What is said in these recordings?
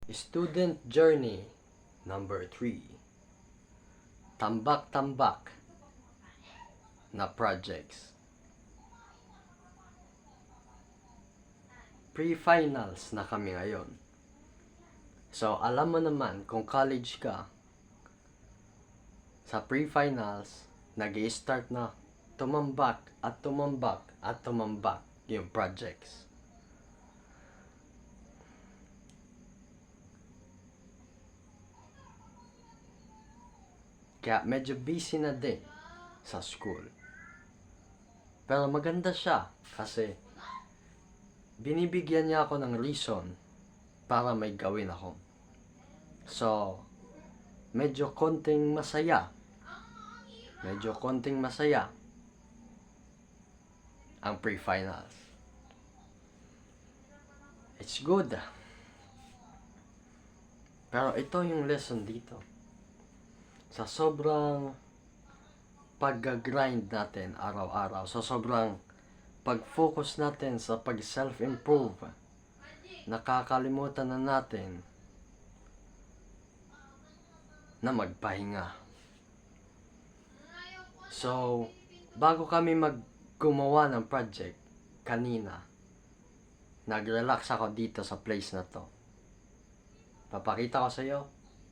Student Journey number 3. Tambak-tambak na projects. Pre-finals na kami ngayon. So, alam mo naman kung college ka, sa pre-finals, nag-i-start na tumambak at tumambak at tumambak yung projects. Kaya medyo busy na din sa school. Pero maganda siya kasi binibigyan niya ako ng reason para may gawin ako. So, medyo konting masaya. Ang pre-finals. It's good. Pero ito yung lesson dito. Sa sobrang pag-grind natin araw-araw, sa sobrang pag-focus natin sa pag-self-improve, nakakalimutan na natin na magpahinga. So, bago kami gumawa ng project kanina, nag-relax ako dito sa place na to. Papakita ko sa iyo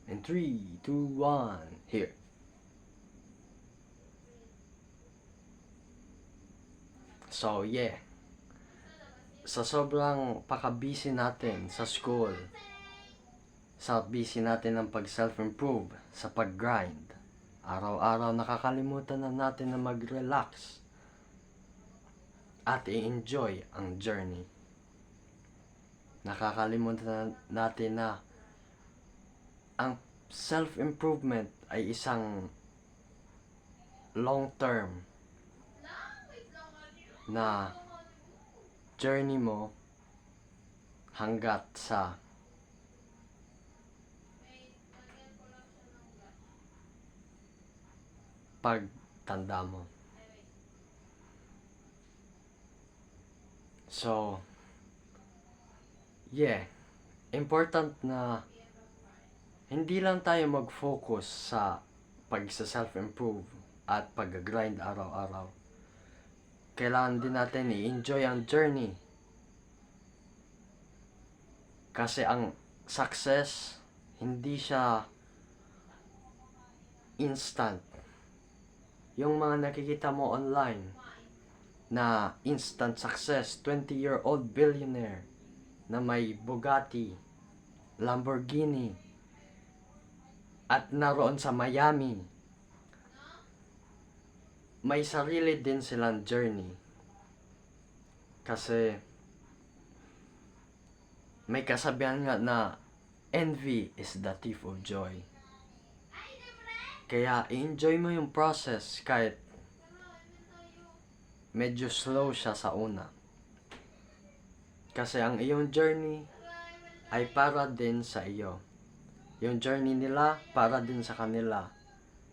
in 3, 2, 1, here. So, yeah. Sa sobrang paka-busy natin sa school, sa busy natin ng pag-self-improve, sa pag-grind, araw-araw nakakalimutan na natin na mag-relax at i-enjoy ang journey. Nakakalimutan na natin na ang self-improvement ay isang long-term na journey mo hanggat sa pagtanda mo. So, yeah, important na hindi lang tayo mag-focus sa pag-self-improve at pag-grind araw-araw. Kailangan din natin i-enjoy ang journey. Kasi ang success, hindi siya instant. Yung mga nakikita mo online na instant success, 20-year-old billionaire na may Bugatti, Lamborghini, at naroon sa Miami, may sarili din silang journey. Kasi may kasabihan nga na envy is the thief of joy. Kaya i-enjoy mo yung process kahit medyo slow siya sa una. Kasi ang iyong journey ay para din sa iyo. Yung journey nila para din sa kanila.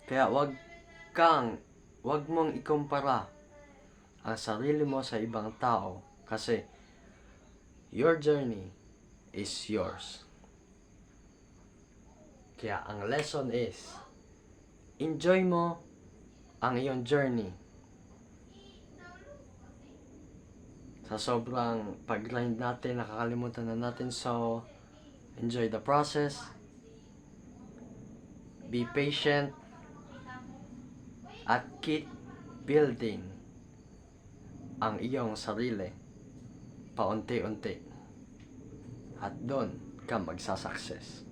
Kaya wag mong ikumpara ang sarili mo sa ibang tao kasi your journey is yours. Kaya ang lesson is enjoy mo ang iyong journey. Sa sobrang pag-grind natin, nakakalimutan na natin. So, enjoy the process. Be patient. At keep building ang iyong sarili paunti-unti. At doon ka magsasucess.